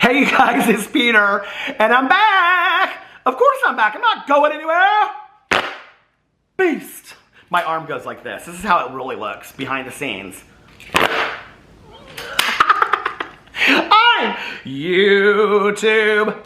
Hey you guys, it's Peter, and I'm back! Of course I'm back, I'm not going anywhere! Beast! My arm goes like this. This is how it really looks behind the scenes. I'm YouTube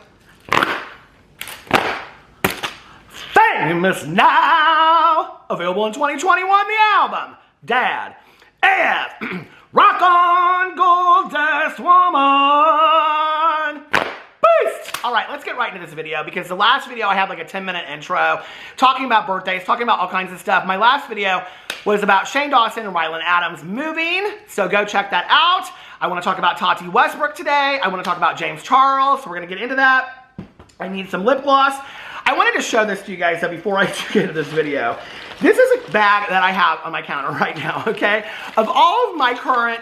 famous now! Available in 2021, the album, Dad, and Rock On Gold Dust Woman! Beast! Alright, let's get right into this video because the last video I had like a 10-minute intro talking about birthdays, talking about all kinds of stuff. My last video was about Shane Dawson and Rylan Adams moving, so go check that out. I want to talk about Tati Westbrook today. I want to talk about James Charles, so we're going to get into that. I need some lip gloss. I wanted to show this to you guys though before I get into this video. This is a bag that I have on my counter right now, okay? Of all of my current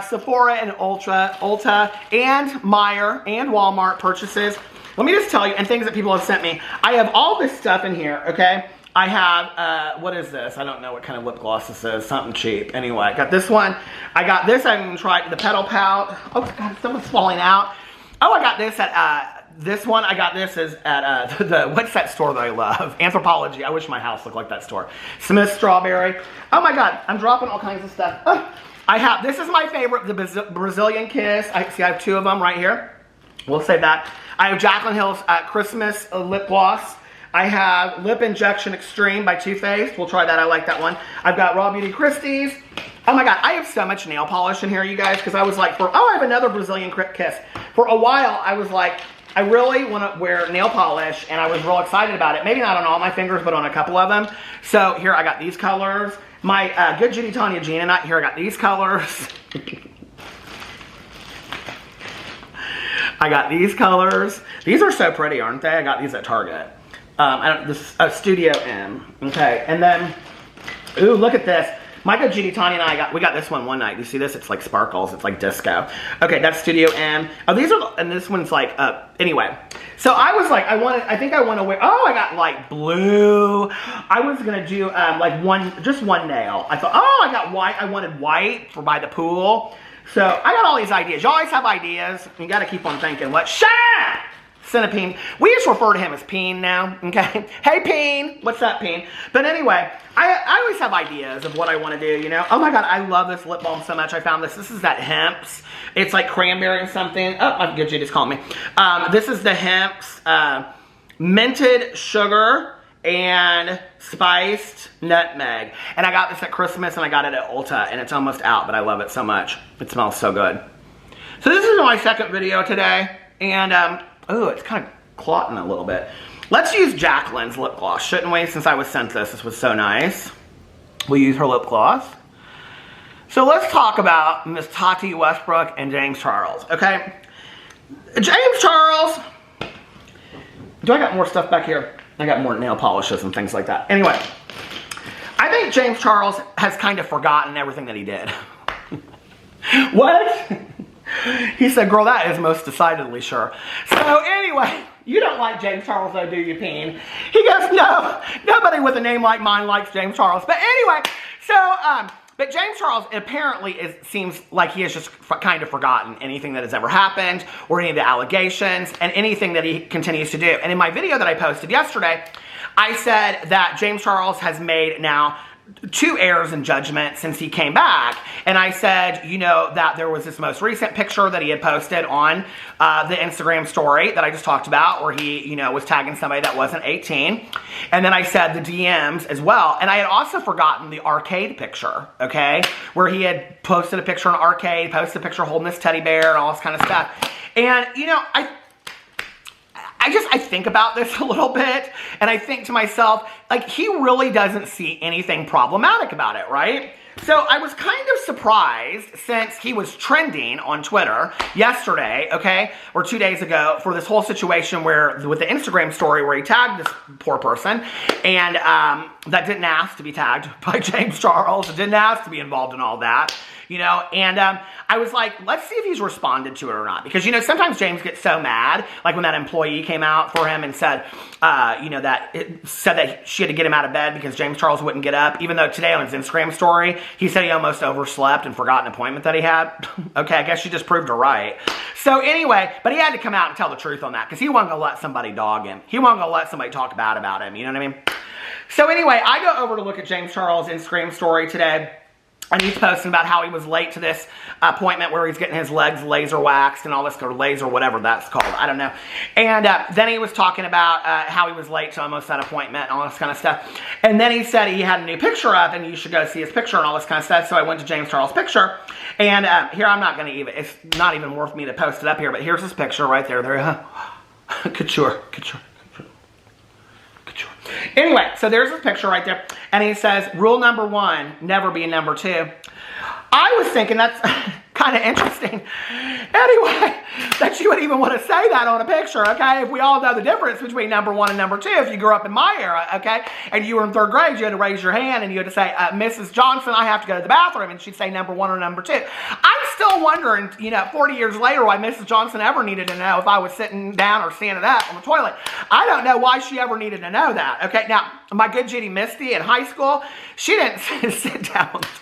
Sephora and Ulta and Meijer and Walmart purchases, let me just tell you, and things that people have sent me, I have all this stuff in here, okay? I have, what is this? I don't know what kind of lip gloss this is, something cheap. Anyway, I got this one. I got this, I haven't even tried the Petal Pout. Oh God, someone's falling out. Oh, I got this at, this one, I got this is at what's that store that I love? Anthropology. I wish my house looked like that store. Smith Strawberry. Oh my God, I'm dropping all kinds of stuff. Oh, I have, this is my favorite, the Brazilian Kiss. I have two of them right here. We'll save that. I have Jaclyn Hill's Christmas lip gloss. I have Lip Injection Extreme by Too Faced. We'll try that, I like that one. I've got Raw Beauty Christie's. Oh my God, I have so much nail polish in here, you guys, because I was like, I have another Brazilian Kiss. For a while, I was like, I really want to wear nail polish, and I was real excited about it. Maybe not on all my fingers, but on a couple of them. So here I got these colors. My good Judy Tanya Jean and here I got these colors. I got these colors. These are so pretty, aren't they? I got these at Target. This Studio M. Okay, and then, ooh, look at this. My good Judy, Tanya, and we got this one night. You see this? It's like sparkles. It's like disco. Okay, that's Studio M. Oh, these are, and this one's like, anyway. So I was like, I think I want to wear, oh, I got like blue. I was going to do like just one nail. I thought, oh, I got white. I wanted white for by the pool. So I got all these ideas. You always have ideas. You got to keep on thinking, what? Shut up! Centipede. We just refer to him as Peen now, okay? Hey, Peen. What's up, Peen? But anyway, I always have ideas of what I want to do, you know? Oh my God, I love this lip balm so much. I found this. This is that Hemp's. It's like cranberry and something. Oh, my good just called me. This is the Hemp's minted sugar and spiced nutmeg. And I got this at Christmas and I got it at Ulta and it's almost out, but I love it so much. It smells so good. So this is my second video today. And, oh, it's kind of clotting a little bit. Let's use Jaclyn's lip gloss, shouldn't we? Since I was sent this. This was so nice. We'll use her lip gloss. So let's talk about Miss Tati Westbrook and James Charles, okay? James Charles. Do I got more stuff back here? I got more nail polishes and things like that. Anyway, I think James Charles has kind of forgotten everything that he did. What? He said, girl, that is most decidedly sure. So anyway, you don't like James Charles though, do you, Peen? He goes, no, nobody with a name like mine likes James Charles. But anyway, so, but James Charles apparently seems like he has just kind of forgotten anything that has ever happened or any of the allegations and anything that he continues to do. And in my video that I posted yesterday, I said that James Charles has made now 2 errors in judgment since he came back. And I said, you know, that there was this most recent picture that he had posted on the Instagram story that I just talked about where he, you know, was tagging somebody that wasn't 18. And then I said the DMs as well. And I had also forgotten the arcade picture, okay? Where he had posted a picture in an arcade, posted a picture holding this teddy bear and all this kind of stuff. And, you know, I think about this a little bit, and I think to myself, like, he really doesn't see anything problematic about it, right? So I was kind of surprised since he was trending on Twitter yesterday, okay, or 2 days ago for this whole situation where, with the Instagram story where he tagged this poor person, and that didn't ask to be tagged by James Charles, it didn't ask to be involved in all that. you know, and I was like, let's see if he's responded to it or not, because, you know, sometimes James gets so mad, like when that employee came out for him and said, you know, that she had to get him out of bed because James Charles wouldn't get up, even though today on his Instagram story, he said he almost overslept and forgot an appointment that he had. Okay, I guess she just proved her right. So anyway, but he had to come out and tell the truth on that, because he wasn't going to let somebody dog him. He wasn't going to let somebody talk bad about him, you know what I mean? So anyway, I go over to look at James Charles' Instagram story today, and he's posting about how he was late to this appointment where he's getting his legs laser waxed and all this, or laser, whatever that's called, I don't know. And then he was talking about how he was late to almost that appointment and all this kind of stuff. And then he said he had a new picture up and you should go see his picture and all this kind of stuff. So I went to James Charles' picture, and here, I'm not going to even, it's not even worth me to post it up here, but here's his picture right there. Couture. Anyway, so there's his picture right there, and he says, rule number 1, never be number 2. I was thinking that's kind of interesting. Anyway, that you would even want to say that on a picture, okay? If we all know the difference between number 1 and number 2, if you grew up in my era, okay, and you were in 3rd grade, you had to raise your hand and you had to say, Mrs. Johnson, I have to go to the bathroom, and she'd say number 1 or number 2. I'm still wondering, you know, 40 years later, why Mrs. Johnson ever needed to know if I was sitting down or standing up on the toilet. I don't know why she ever needed to know that, okay? Now, my good Judy Misty in high school, she didn't sit down on the toilet.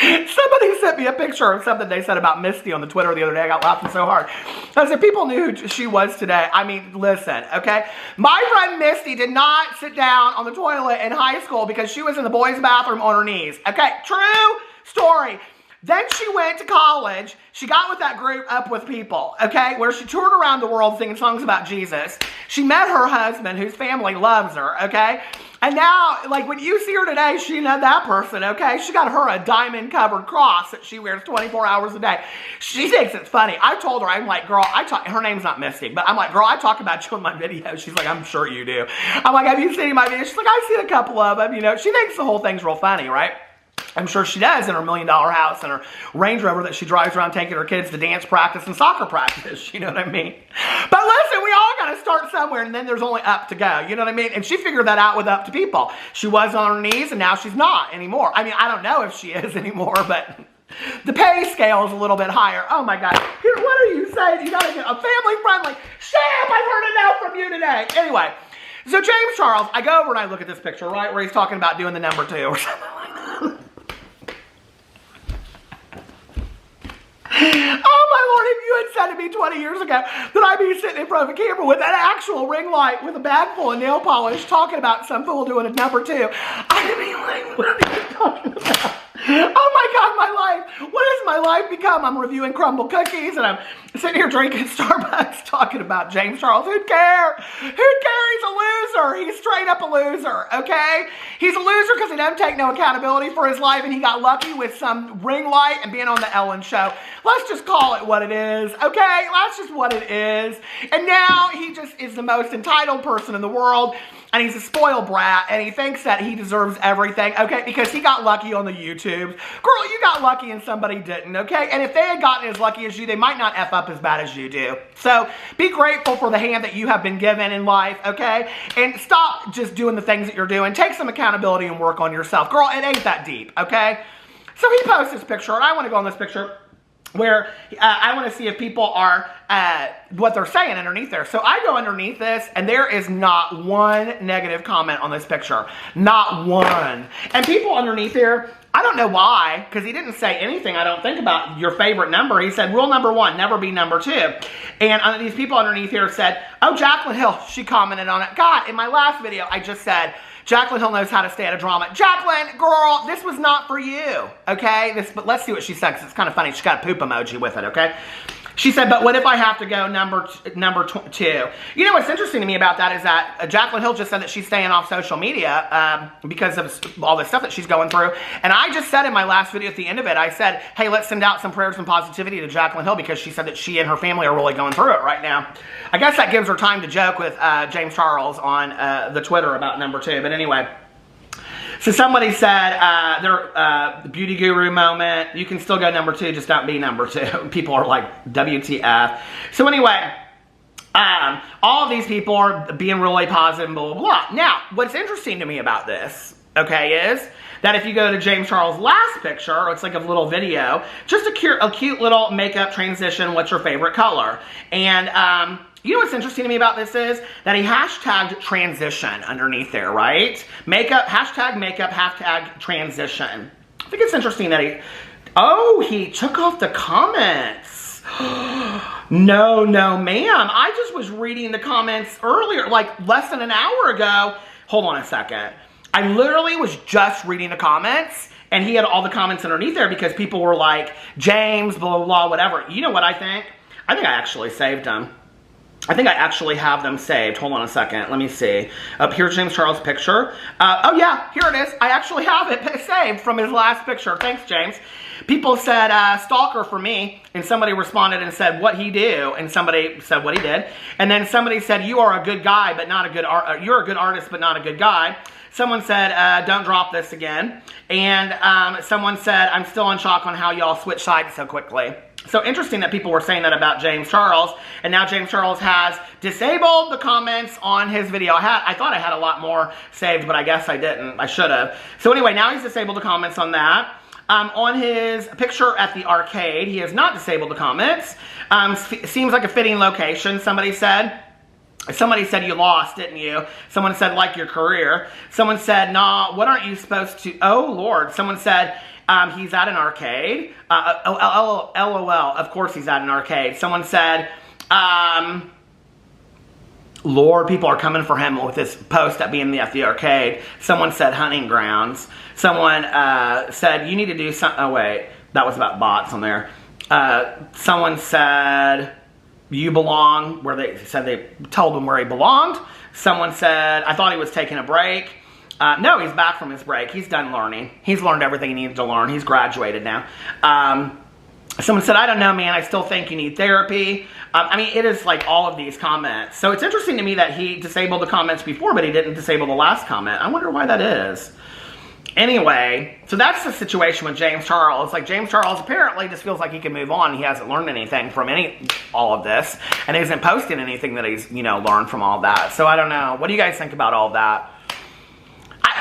Somebody sent me a picture of something they said about Misty on the Twitter the other day. I got laughing so hard. I said, people knew who she was today. I mean, listen, okay? My friend Misty did not sit down on the toilet in high school because she was in the boys' bathroom on her knees. Okay, true story. Then she went to college. She got with that group Up With People, okay, where she toured around the world singing songs about Jesus. She met her husband, whose family loves her, okay? And now, like, when you see her today, she not that person, okay? She got her a diamond-covered cross that she wears 24 hours a day. She thinks it's funny. I told her, I'm like, girl, her name's not Misty, but I'm like, girl, I talk about you in my videos. She's like, I'm sure you do. I'm like, have you seen my videos? She's like, I've seen a couple of them, you know. She thinks the whole thing's real funny, right? I'm sure she does, in her $1 million house and her Range Rover that she drives around taking her kids to dance practice and soccer practice. You know what I mean? But listen, we all got to start somewhere, and then there's only up to go. You know what I mean? And she figured that out with Up to People. She was on her knees, and now she's not anymore. I mean, I don't know if she is anymore, but the pay scale is a little bit higher. Oh, my God. Here, what are you saying? You got to get a family-friendly. Sam, I've heard enough from you today. Anyway, so James Charles, I go over and I look at this picture, right, where he's talking about doing the number 2 or something like that. Oh my Lord, if you had said to me 20 years ago that I'd be sitting in front of a camera with an actual ring light with a bag full of nail polish talking about some fool doing a number 2, I'd be like, what are you talking about? Oh my God, my life. What has my life become? I'm reviewing crumble cookies and I'm sitting here drinking Starbucks talking about James Charles. Who'd care? Who'd care? He's a loser. He's straight up a loser, okay? He's a loser because he doesn't take no accountability for his life, and he got lucky with some ring light and being on the Ellen show. Let's just call it what it is, okay? That's just what it is. And now he just is the most entitled person in the world, and he's a spoiled brat, and he thinks that he deserves everything, okay? Because he got lucky on the YouTube. Girl, you got lucky and somebody didn't, okay? And if they had gotten as lucky as you, they might not F up as bad as you do. So be grateful for the hand that you have been given in life, okay? And stop just doing the things that you're doing. Take some accountability and work on yourself. Girl, it ain't that deep, okay? So he posts this picture, and I want to go on this picture where I want to see if people are, what they're saying underneath there. So I go underneath this, and there is not one negative comment on this picture. Not one. And people underneath here, I don't know why, because he didn't say anything, I don't think, about your favorite number. He said, rule number 1, never be number 2. And these people underneath here said, oh, Jaclyn Hill, she commented on it. God, in my last video, I just said, Jaclyn Hill knows how to stay out of drama. Jaclyn, girl, this was not for you, okay? But let's see what she said, because it's kind of funny. She got a poop emoji with it, okay? She said, but what if I have to go number 2? You know what's interesting to me about that is that Jaclyn Hill just said that she's staying off social media because of all the stuff that she's going through. And I just said in my last video at the end of it, I said, hey, let's send out some prayers and positivity to Jaclyn Hill, because she said that she and her family are really going through it right now. I guess that gives her time to joke with James Charles on the Twitter about number 2. But anyway. So somebody said, the beauty guru moment, you can still go number 2, just don't be number 2. People are like, WTF. So anyway, all of these people are being really positive and blah, blah, blah. Now, what's interesting to me about this, okay, is that if you go to James Charles' last picture, it's like a little video, just a cute little makeup transition, what's your favorite color? And you know what's interesting to me about this is that he hashtagged transition underneath there, right? Makeup, hashtag transition. I think it's interesting that he took off the comments. No, ma'am. I just was reading the comments earlier, like less than an hour ago. Hold on a second. I literally was just reading the comments, and he had all the comments underneath there because people were like, James, blah, blah, blah, whatever. You know what I think? I think I actually saved them. I think I actually have them saved. Hold on a second. Let me see. Here's James Charles' picture. Oh, yeah, here it is. I actually have it saved from his last picture. Thanks, James. People said, stalker for me, and somebody responded and said, what he do? And somebody said what he did. And then somebody said, you are a good guy, but not a good you're a good artist, but not a good guy. Someone said, don't drop this again. And someone said, I'm still in shock on how y'all switch sides so quickly. So interesting that people were saying that about James Charles, and now James Charles has disabled the comments on his video. I thought I had a lot more saved, but I guess I didn't. I should have. So anyway, now he's disabled the comments on that. On his picture at the arcade, he has not disabled the comments. Seems like a fitting location, somebody said. Somebody said you lost, didn't you? Someone said like your career. Someone said, nah, what aren't you supposed to? Oh, Lord. Someone said, he's at an arcade. LOL, of course he's at an arcade. Someone said, Lord, people are coming for him with this post at being at the arcade. Someone said hunting grounds. Someone said you need to do something. Oh, wait. That was about bots on there. Someone said you belong, where they said they told him where he belonged. Someone said, I thought he was taking a break. No, he's back from his break. He's done learning. He's learned everything he needed to learn. He's graduated now. Someone said, I don't know, man. I still think you need therapy. I mean, it is like all of these comments. So it's interesting to me that he disabled the comments before, but he didn't disable the last comment. I wonder why that is. Anyway, so that's the situation with James Charles. Like, James Charles apparently just feels like he can move on. He hasn't learned anything from all of this, and he isn't posting anything that he's, learned from all that. So I don't know. What do you guys think about all of that?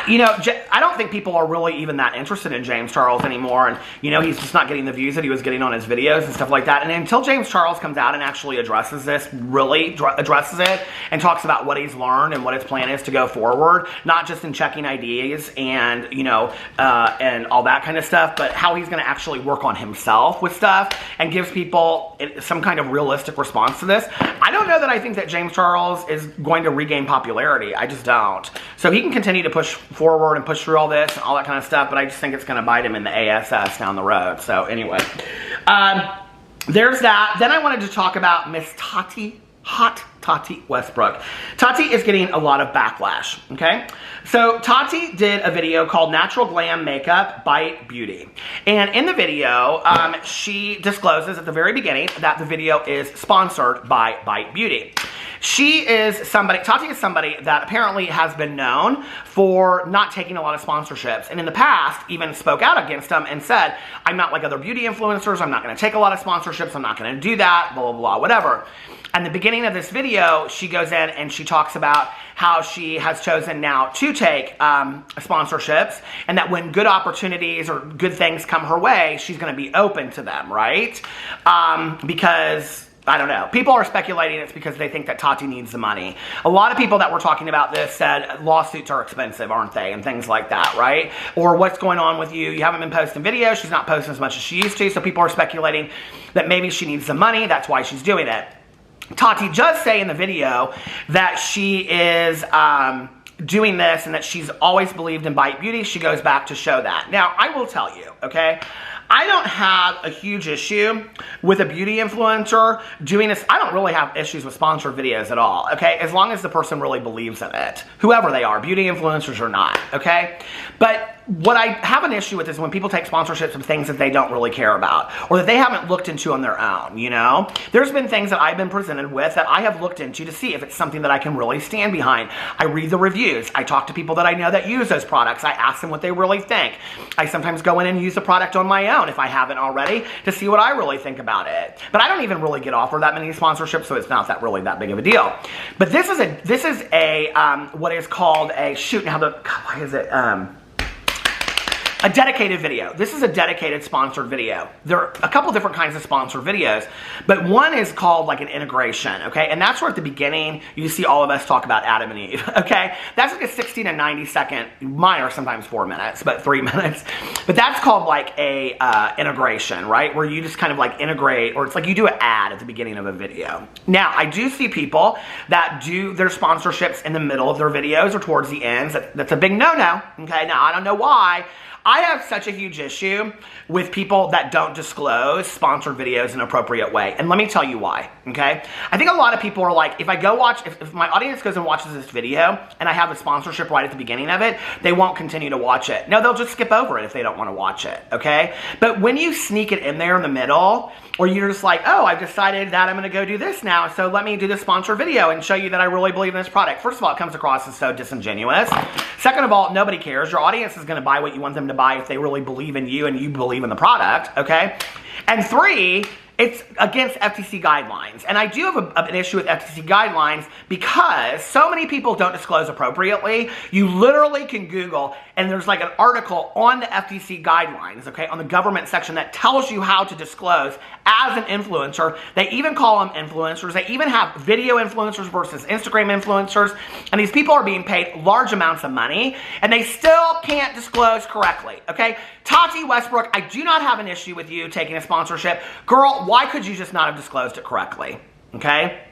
I don't think people are really even that interested in James Charles anymore. And, he's just not getting the views that he was getting on his videos and stuff like that. And until James Charles comes out and actually addresses this, really addresses it, and talks about what he's learned and what his plan is to go forward, not just in checking IDs and, and all that kind of stuff, but how he's going to actually work on himself with stuff and gives people some kind of realistic response to this. I don't know that I think that James Charles is going to regain popularity. I just don't. So he can continue to push forward and push through all this and all that kind of stuff, but I just think it's going to bite him in the ASS down the road. So anyway, there's that. Then I wanted to talk about Miss Tati Westbrook. Tati is getting a lot of backlash, okay? So Tati did a video called Natural Glam Makeup Bite Beauty. And in the video, she discloses at the very beginning that the video is sponsored by Bite Beauty. Tati is somebody that apparently has been known for not taking a lot of sponsorships, and in the past even spoke out against them and said, I'm not like other beauty influencers, I'm not going to take a lot of sponsorships, I'm not going to do that, blah, blah, blah, whatever. At the beginning of this video, she goes in and she talks about how she has chosen now to take sponsorships, and that when good opportunities or good things come her way, she's going to be open to them, right? Because I don't know. People are speculating it's because they think that Tati needs the money. A lot of people that were talking about this said lawsuits are expensive, aren't they? And things like that, right? Or what's going on with you? You haven't been posting videos. She's not posting as much as she used to. So people are speculating that maybe she needs the money. That's why she's doing it. Tati does say in the video that she is doing this and that she's always believed in Bite Beauty. She goes back to show that. Now, I will tell you, okay? I don't have a huge issue with a beauty influencer doing this. I don't really have issues with sponsored videos at all, okay? As long as the person really believes in it. Whoever they are, beauty influencers or not, okay? But what I have an issue with is when people take sponsorships of things that they don't really care about or that they haven't looked into on their own, There's been things that I've been presented with that I have looked into to see if it's something that I can really stand behind. I read the reviews. I talk to people that I know that use those products. I ask them what they really think. I sometimes go in and use the product on my own if I haven't already to see what I really think about it. But I don't even really get offered that many sponsorships, so it's not really that big of a deal. But this is what is called a shoot. Now why is it? A dedicated video. This is a dedicated sponsored video. There are a couple different kinds of sponsored videos, but one is called like an integration, okay? And that's where at the beginning, you see all of us talk about Adam and Eve, okay? That's like a 60 to 90 second, mine are sometimes 4 minutes, but 3 minutes. But that's called like a integration, right? Where you just kind of like integrate, or it's like you do an ad at the beginning of a video. Now, I do see people that do their sponsorships in the middle of their videos or towards the ends. That's a big no-no, okay? Now, I don't know why. I have such a huge issue with people that don't disclose sponsored videos in an appropriate way. And let me tell you why, okay? I think a lot of people are like, if I go watch, if my audience goes and watches this video and I have a sponsorship right at the beginning of it, they won't continue to watch it. No, they'll just skip over it if they don't want to watch it, okay? But when you sneak it in there in the middle, or you're just like, oh, I've decided that I'm going to go do this now, so let me do this sponsored video and show you that I really believe in this product. First of all, it comes across as so disingenuous. Second of all, nobody cares. Your audience is going to buy what you want them to buy if they really believe in you and you believe in the product, okay? And 3, it's against FTC guidelines. And I do have an issue with FTC guidelines because so many people don't disclose appropriately. You literally can Google, and there's like an article on the FTC guidelines, okay, on the government section that tells you how to disclose as an influencer. They even call them influencers. They even have video influencers versus Instagram influencers. And these people are being paid large amounts of money, and they still can't disclose correctly, okay? Tati Westbrook, I do not have an issue with you taking a sponsorship. Girl, why could you just not have disclosed it correctly, okay?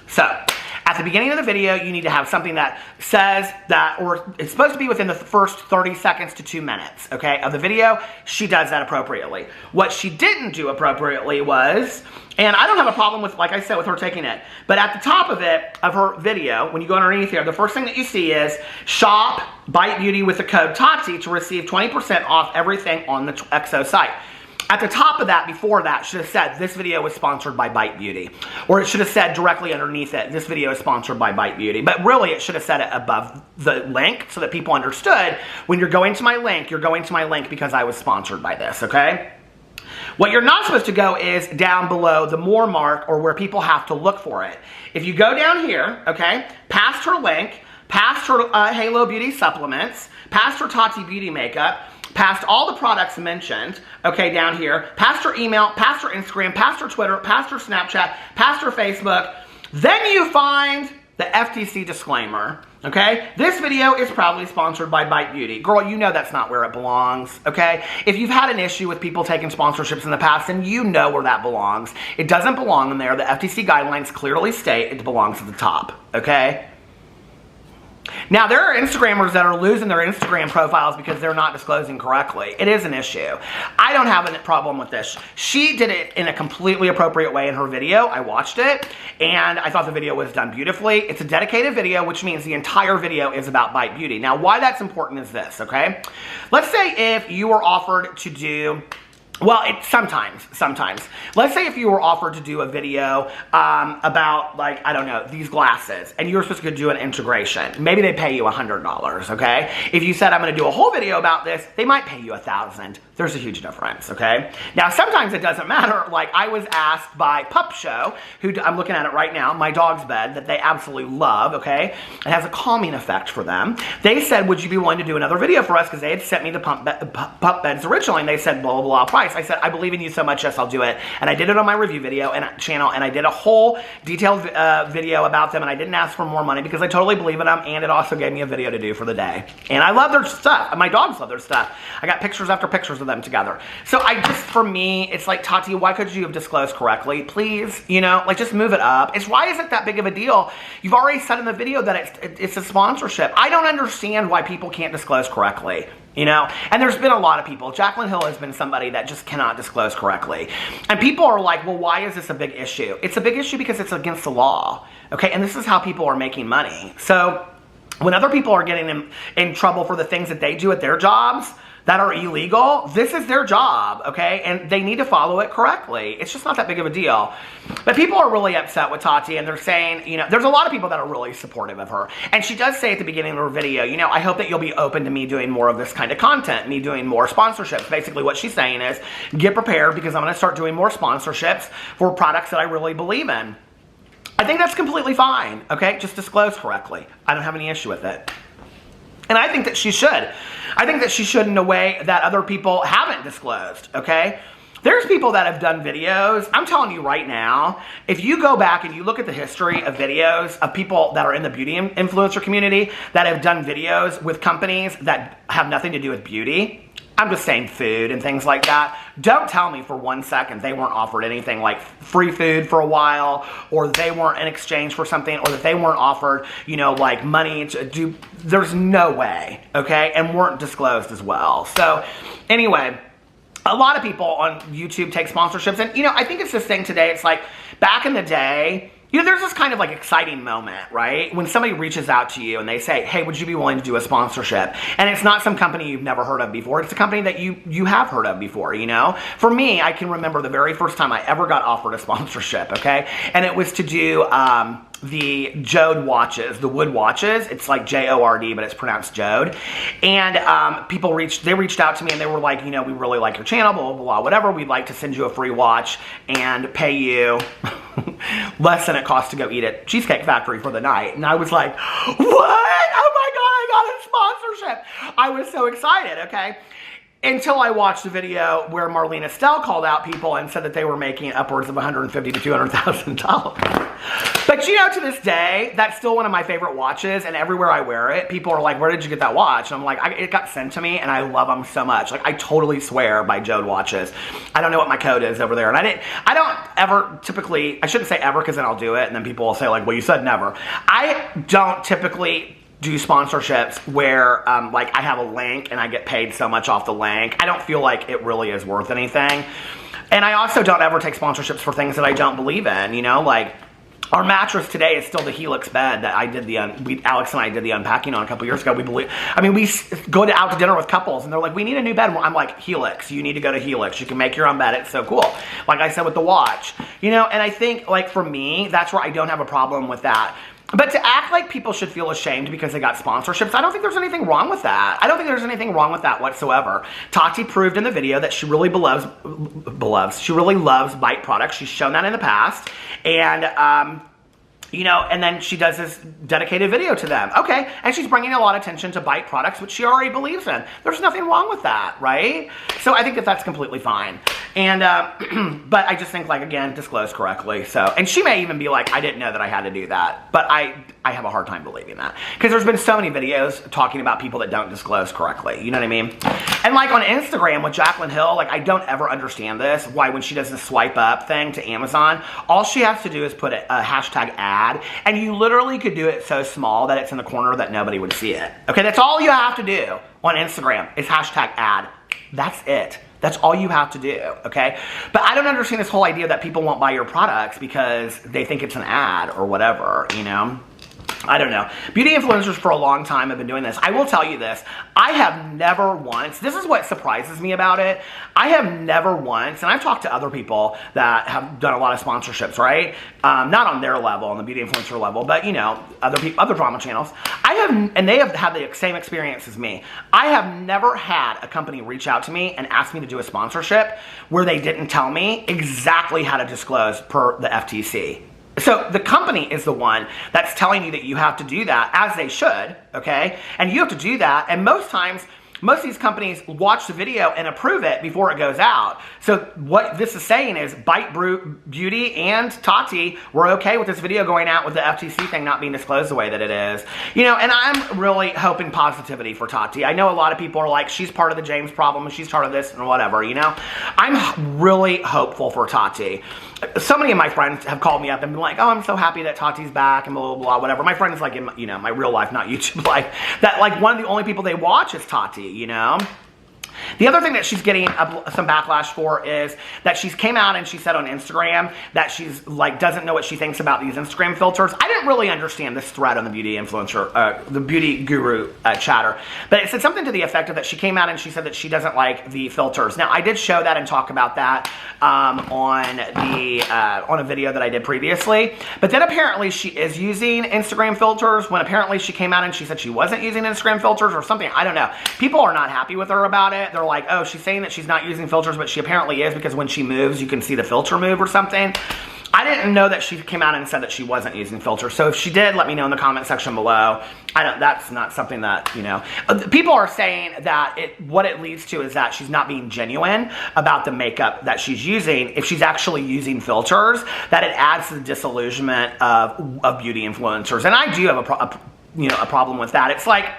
So, at the beginning of the video, you need to have something that says that, or it's supposed to be within the first 30 seconds to 2 minutes, okay, of the video. She does that appropriately. What she didn't do appropriately was, and I don't have a problem with, like I said, with her taking it, but at the top of it, of her video, when you go underneath here, the first thing that you see is shop Bite Beauty with the code TATI to receive 20% off everything on the XO site. At the top of that, before that, should have said, this video was sponsored by Bite Beauty. Or it should have said directly underneath it, this video is sponsored by Bite Beauty. But really, it should have said it above the link so that people understood, when you're going to my link, you're going to my link because I was sponsored by this, okay? What you're not supposed to go is down below the more mark, or where people have to look for it. If you go down here, okay, past her link, past her Halo Beauty supplements, past her Tati Beauty makeup, past all the products mentioned, okay, down here, past her email, past her Instagram, past her Twitter, past her Snapchat, past her Facebook, then you find the FTC disclaimer, okay? This video is probably sponsored by Bite Beauty. Girl, you know that's not where it belongs, okay? If you've had an issue with people taking sponsorships in the past, then you know where that belongs. It doesn't belong in there. The FTC guidelines clearly state it belongs at the top, okay? Now, there are Instagrammers that are losing their Instagram profiles because they're not disclosing correctly. It is an issue. I don't have a problem with this. She did it in a completely appropriate way in her video. I watched it, and I thought the video was done beautifully. It's a dedicated video, which means the entire video is about Bite Beauty. Now, why that's important is this, okay? Let's say if you were offered to do... Well, sometimes. Let's say if you were offered to do a video about, like, I don't know, these glasses, and you were supposed to do an integration. Maybe they pay you $100, okay? If you said, I'm going to do a whole video about this, they might pay you $1,000. There's a huge difference, okay? Now, sometimes it doesn't matter. Like, I was asked by Pup Show, who I'm looking at it right now, my dog's bed, that they absolutely love, okay? It has a calming effect for them. They said, would you be willing to do another video for us? Because they had sent me the pup beds originally, and they said, blah, blah, blah, price. I said, I believe in you so much, yes, I'll do it. And I did it on my review video and channel, and I did a whole detailed video about them, and I didn't ask for more money because I totally believe in them, and it also gave me a video to do for the day. And I love their stuff. My dogs love their stuff. I got pictures after pictures of them together. So for me, it's like, Tati, why could you have disclosed correctly? Please, you know, like, just move it up. Why is it that big of a deal? You've already said in the video that it's a sponsorship. I don't understand why people can't disclose correctly. You know, and there's been a lot of people. Jaclyn Hill has been somebody that just cannot disclose correctly. And people are like, well, why is this a big issue? It's a big issue because it's against the law, okay? And this is how people are making money. So when other people are getting in trouble for the things that they do at their jobs that are illegal, this is their job, okay? And they need to follow it correctly. It's just not that big of a deal. But people are really upset with Tati, and they're saying, you know, there's a lot of people that are really supportive of her. And she does say at the beginning of her video, you know, I hope that you'll be open to me doing more of this kind of content, me doing more sponsorships. Basically what she's saying is, get prepared because I'm going to start doing more sponsorships for products that I really believe in. I think that's completely fine, okay? Just disclose correctly. I don't have any issue with it. And I think that she should. I think that she should in a way that other people haven't disclosed, okay? There's people that have done videos. I'm telling you right now, if you go back and you look at the history of videos of people that are in the beauty influencer community that have done videos with companies that have nothing to do with beauty, I'm just saying food and things like that. Don't tell me for 1 second they weren't offered anything like free food for a while, or they weren't in exchange for something, or that they weren't offered, you know, like money to do. There's no way, okay? And weren't disclosed as well. So anyway, a lot of people on YouTube take sponsorships. And, you know, I think it's this thing today. It's like back in the day, you know, there's this kind of like exciting moment, right? When somebody reaches out to you and they say, hey, would you be willing to do a sponsorship? And it's not some company you've never heard of before. It's a company that you have heard of before, you know? For me, I can remember the very first time I ever got offered a sponsorship, okay? And it was to do the Jode watches, the wood watches. It's like J-O-R-D, but it's pronounced Jode. And people reached out to me and they were like, you know, we really like your channel, blah, blah, blah, whatever. We'd like to send you a free watch and pay you less than it costs to go eat at Cheesecake Factory for the night. And I was like, what? Oh my God, I got a sponsorship. I was so excited, okay? Until I watched the video where Marlene Estelle called out people and said that they were making upwards of $150,000 to $200,000. But you know, to this day, that's still one of my favorite watches, and everywhere I wear it, people are like, where did you get that watch? And I'm like, it got sent to me, and I love them so much. Like, I totally swear by Jode watches. I don't know what my code is over there, and I don't ever typically, I shouldn't say ever because then I'll do it, and then people will say like, well, you said never. I don't typically do sponsorships where like I have a link and I get paid so much off the link. I don't feel like it really is worth anything. And I also don't ever take sponsorships for things that I don't believe in, you know, like our mattress today is still the Helix bed that I did Alex and I did the unpacking on a couple years ago. We go out to dinner with couples and they're like, we need a new bed. I'm like, Helix, you need to go to Helix. You can make your own bed. It's so cool. Like I said with the watch, you know, and I think like for me, that's where I don't have a problem with that. But to act like people should feel ashamed because they got sponsorships, I don't think there's anything wrong with that. I don't think there's anything wrong with that whatsoever. Tati proved in the video that she really she really loves Bite products. She's shown that in the past. And, you know, and then she does this dedicated video to them. Okay, and she's bringing a lot of attention to Bite products, which she already believes in. There's nothing wrong with that, right? So I think that that's completely fine. And, but I just think, like, again, disclose correctly. So, and she may even be like, I didn't know that I had to do that. But I have a hard time believing that. Because there's been so many videos talking about people that don't disclose correctly. You know what I mean? And like on Instagram with Jaclyn Hill, like I don't ever understand this. Why when she does the swipe up thing to Amazon, all she has to do is put a hashtag ad. And you literally could do it so small that it's in the corner that nobody would see it. Okay, that's all you have to do on Instagram is hashtag ad. That's it. That's all you have to do, okay? But I don't understand this whole idea that people won't buy your products because they think it's an ad or whatever, you know? I don't know. Beauty influencers for a long time have been doing this. I will tell you this. I have never once, this is what surprises me about it. I have never once, and I've talked to other people that have done a lot of sponsorships, right? Not on their level, on the beauty influencer level, but you know, other drama channels. And they have had the same experience as me. I have never had a company reach out to me and ask me to do a sponsorship where they didn't tell me exactly how to disclose per the FTC. So the company is the one that's telling you that you have to do that, as they should, okay? And you have to do that, and most times, most of these companies watch the video and approve it before it goes out. So what this is saying is Bite Beauty and Tati were okay with this video going out with the FTC thing not being disclosed the way that it is. You know, and I'm really hoping positivity for Tati. I know a lot of people are like, she's part of the James problem, and she's part of this and whatever, you know? I'm really hopeful for Tati. So many of my friends have called me up and been like, oh, I'm so happy that Tati's back and blah, blah, blah, whatever. My friends, like, in my, you know, my real life, not YouTube life, that, like, one of the only people they watch is Tati, you know? The other thing that she's getting some backlash for is that she's came out and she said on Instagram that she's like doesn't know what she thinks about these Instagram filters. I didn't really understand this thread on the beauty influencer, the beauty guru chatter, but it said something to the effect of that she came out and she said that she doesn't like the filters. Now I did show that and talk about that on a video that I did previously, but then apparently she is using Instagram filters when apparently she came out and she said she wasn't using Instagram filters or something. I don't know. People are not happy with her about it. They're like, oh, she's saying that she's not using filters, but she apparently is because when she moves, you can see the filter move or something. I didn't know that she came out and said that she wasn't using filters. So if she did, let me know in the comment section below. That's not something that, you know. People are saying that what it leads to is that she's not being genuine about the makeup that she's using. If she's actually using filters, that it adds to the disillusionment of beauty influencers. And I do have a problem with that. It's like,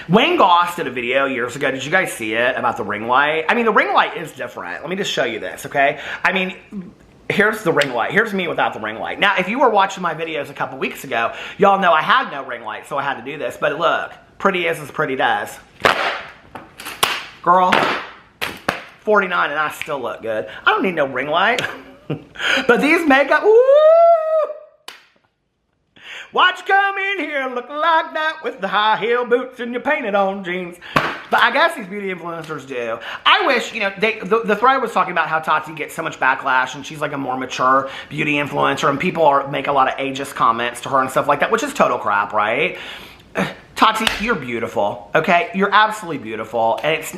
Wayne Goss did a video years ago. Did you guys see it about the ring light? I mean, the ring light is different. Let me just show you this, okay? I mean, here's the ring light. Here's me without the ring light. Now, if you were watching my videos a couple weeks ago, y'all know I had no ring light, so I had to do this. But look, pretty is as pretty does. Girl, 49 and I still look good. I don't need no ring light. But these makeup, woo! Watch you come in here looking like that with the high heel boots and your painted on jeans. But I guess these beauty influencers do. I wish, you know, the thread was talking about how Tati gets so much backlash and she's like a more mature beauty influencer and people make a lot of ageist comments to her and stuff like that, which is total crap, right? Tati, you're beautiful, okay? You're absolutely beautiful. And it's...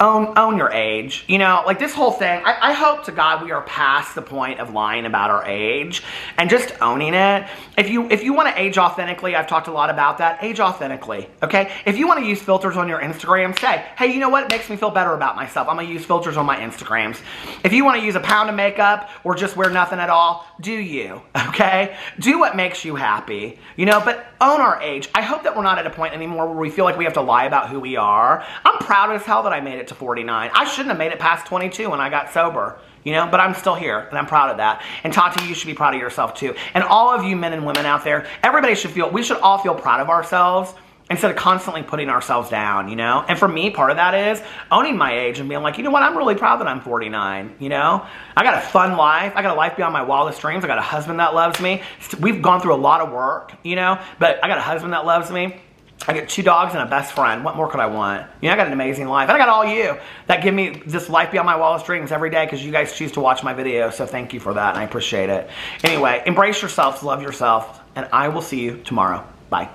Own your age. You know, like this whole thing, I hope to God we are past the point of lying about our age and just owning it. If you want to age authentically, I've talked a lot about that, age authentically, okay? If you want to use filters on your Instagram, say, hey, you know what? It makes me feel better about myself. I'm going to use filters on my Instagrams. If you want to use a pound of makeup or just wear nothing at all, do you, okay? Do what makes you happy, you know, but own our age. I hope that we're not at a point anymore where we feel like we have to lie about who we are. I'm proud as hell that I made it to 49. I shouldn't have made it past 22 when I got sober, you know, but I'm still here and I'm proud of that. And Tati, you should be proud of yourself too. And all of you men and women out there, everybody we should all feel proud of ourselves instead of constantly putting ourselves down, you know? And for me, part of that is owning my age and being like, you know what, I'm really proud that I'm 49, you know? I got a fun life. I got a life beyond my wildest dreams. I got a husband that loves me. We've gone through a lot of work, you know? But I got a husband that loves me. I get 2 dogs and a best friend. What more could I want? You know, I got an amazing life. And I got all you that give me this life beyond my wildest dreams every day because you guys choose to watch my videos. So thank you for that, and I appreciate it. Anyway, embrace yourselves, love yourself, and I will see you tomorrow. Bye.